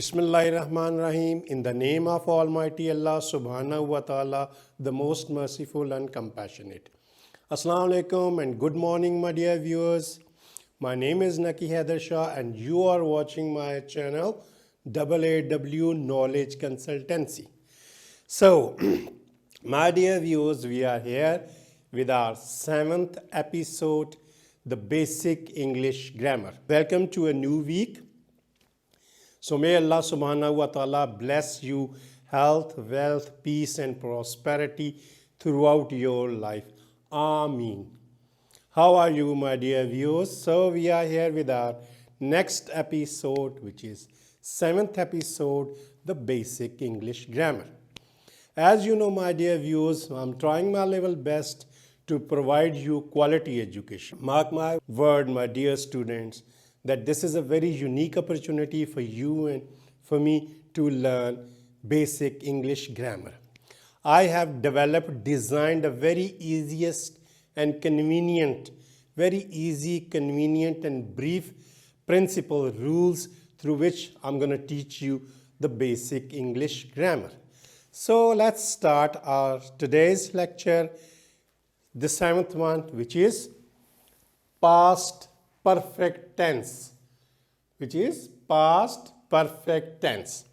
Bismillahirrahmanirrahim. In the name of Almighty Allah Subhanahu wa Ta'ala, the most merciful and compassionate. Assalamu alaikum and good morning, my dear viewers. My name is Naki Haider Shah and you are watching my channel AAW Knowledge Consultancy. So, my dear viewers, we are here with our 7th episode, the Basic English Grammar. Welcome to a new week. So may Allah subhanahu wa ta'ala bless you health, wealth, peace and prosperity throughout your life. Ameen. How are you, my dear viewers? So we are here with our next episode, which is 7th episode, the Basic English Grammar. As you know, my dear viewers, I'm trying my level best to provide you quality education. Mark my word, my dear students, that this is a very unique opportunity for you and for me to learn basic English grammar. I have designed a very easiest and convenient, very easy, convenient and brief principle rules through which I'm going to teach you the basic English grammar. So let's start our today's lecture, the 7th one, which is past perfect tense, which is past perfect tense.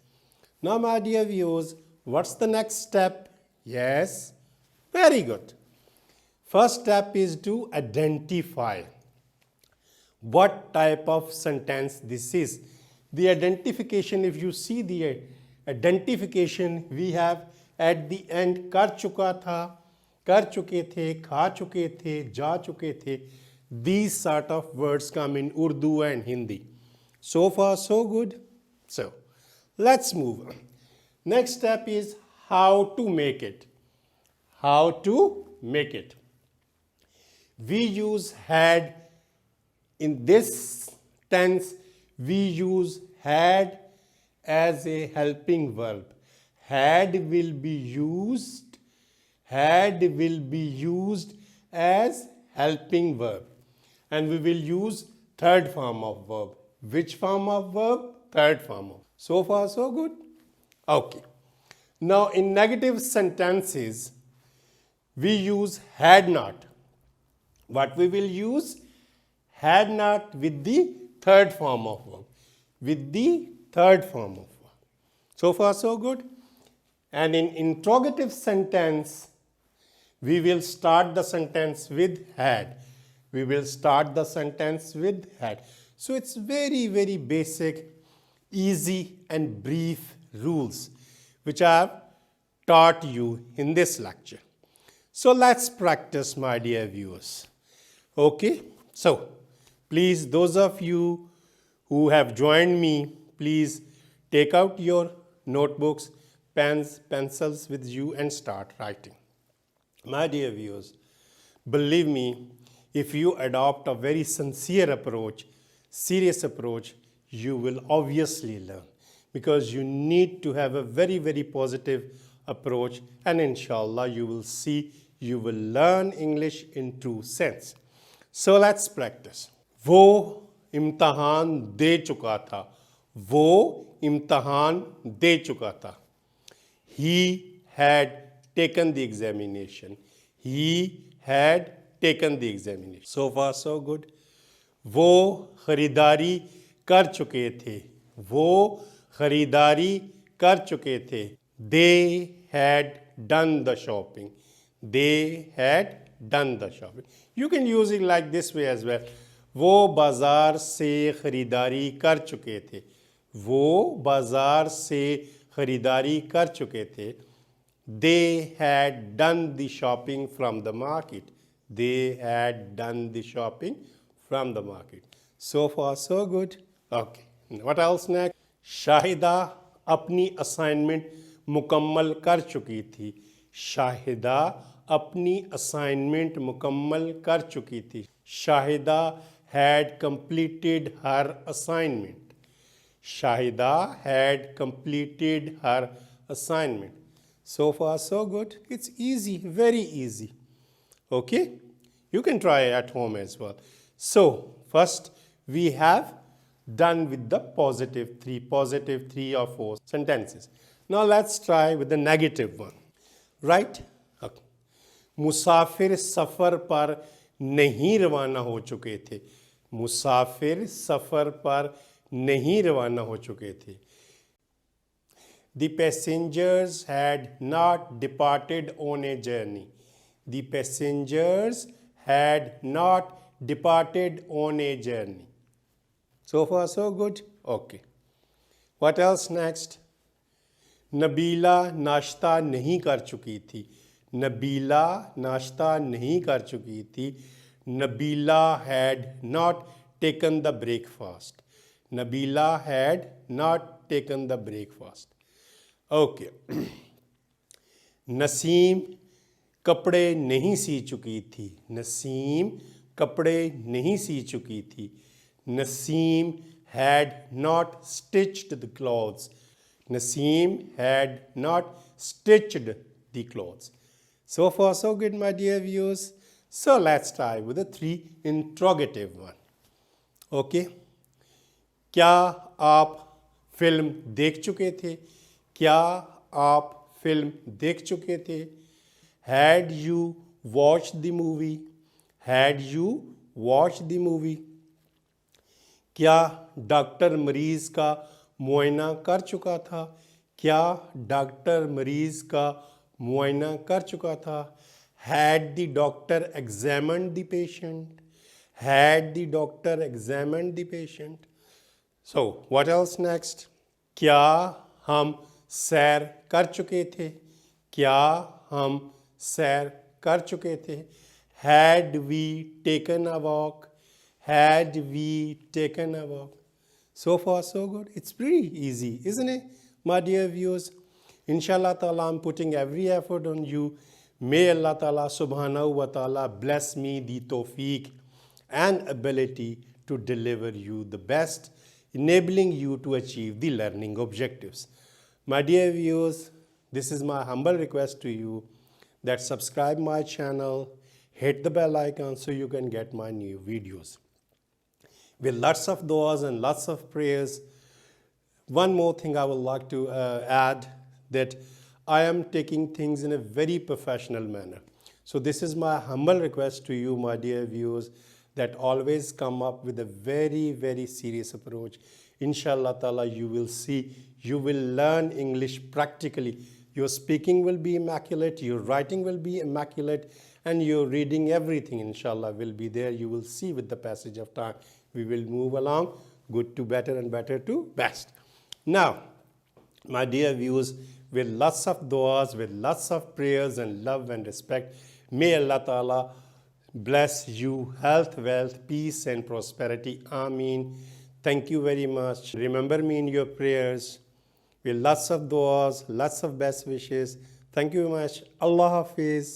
Now, my dear viewers, what's the next step? Yes, very good. First step is to identify what type of sentence this is. The identification, if you see the identification, we have at the end कर चुका था, कर चुके थे, खा चुके थे, जा चुके थे. These sort of words come in Urdu and Hindi. So far, so good. So, let's move on. Next step is how to make it. How to make it. We use had. In this tense, we use had as a helping verb. Had will be used as helping verb. And we will use third form of verb. Which form of verb? Third form of. So far, so good? Okay. Now, in negative sentences, we use had not. What we will use? Had not with the third form of verb. With the third form of verb. So far, so good? And in interrogative sentence, we will start the sentence with had. We will start the sentence with had. So it's very, very basic, easy and brief rules which I have taught you in this lecture. So let's practice, my dear viewers. Okay, so please, those of you who have joined me, please take out your notebooks, pens, pencils with you and start writing. My dear viewers, believe me, if you adopt a very sincere approach, serious approach, you will obviously learn, because you need to have a very, very positive approach, and inshallah you will see, you will learn English in true sense. So let's practice. वो इम्तहान दे चुका था. वो इम्तहान दे चुका था. He had taken the examination. He had taken the examination. So far, so good. वो खरीदारी कर चुके थे. वो खरीदारी कर चुके थे. They had done the shopping. They had done the shopping. You can use it like this way as well. वो बाजार से खरीदारी कर चुके थे. वो बाजार से खरीदारी कर चुके थे. They had done the shopping from the market. They had done the shopping from the market. So far, so good. Okay. What else next? Shahida अपनी असाइनमेंट मुकम्मल कर चुकी थी. शाहिदा अपनी असाइनमेंट मुकम्मल कर चुकी थी. Shahida had completed her assignment. Shahida had completed her assignment. So far, so good. It's easy, very easy. Okay? You can try at home as well. So, first we have done with the positive three or four sentences. Now let's try with the negative one, right? Okay. मुसाफिर सफ़र पर नहीं रवाना हो चुके थे. मुसाफिर सफ़र पर नहीं रवाना हो चुके थे. The passengers had not departed on a journey. The passengers had not departed on a journey. So far, so good? Okay. What else next? Nabila नाश्ता नहीं कर चुकी थी. नबीला नाश्ता नहीं कर चुकी थी. Nabila had not taken the breakfast. Nabila had not taken the breakfast. Okay. Naseem कपड़े नहीं सी चुकी थी. नसीम कपड़े नहीं सी चुकी थी. Naseem had not stitched the clothes. Naseem had not stitched the clothes. So far, so good, my dear viewers. So let's try with the three interrogative one. Okay. क्या आप फिल्म देख चुके थे? क्या आप फिल्म देख चुके थे? Had you watched the movie? Had you watched the movie? क्या डॉक्टर मरीज का मुआयना कर चुका था? क्या डॉक्टर मरीज का मुआयना कर चुका था? Had the doctor examined the patient? Had the doctor examined the patient? So, what else next? क्या हम सैर कर चुके थे? क्या हम सैर कर चुके थे? Had we taken a walk? Had we taken a walk? So far, so good. It's pretty easy, isn't it, my dear viewers? Inshallah ta'ala, I'm putting every effort on you. May Allah ta'ala subhanahu wa ta'ala bless me the tawfiq and ability to deliver you the best, enabling you to achieve the learning objectives. My dear viewers, this is my humble request to you that subscribe my channel, hit the bell icon so you can get my new videos. With lots of du'as and lots of prayers. One more thing I would like to add, that I am taking things in a very professional manner. So this is my humble request to you, my dear viewers, that always come up with a very, very serious approach. Inshallah ta'ala, you will see, you will learn English practically. Your speaking will be immaculate, your writing will be immaculate, and your reading, everything, inshallah, will be there. You will see with the passage of time. We will move along, good to better and better to best. Now, my dear viewers, with lots of du'as, with lots of prayers and love and respect, may Allah Ta'ala bless you, health, wealth, peace and prosperity. Ameen. Thank you very much. Remember me in your prayers. With lots of du'as, lots of best wishes. Thank you very much. Allah Hafiz.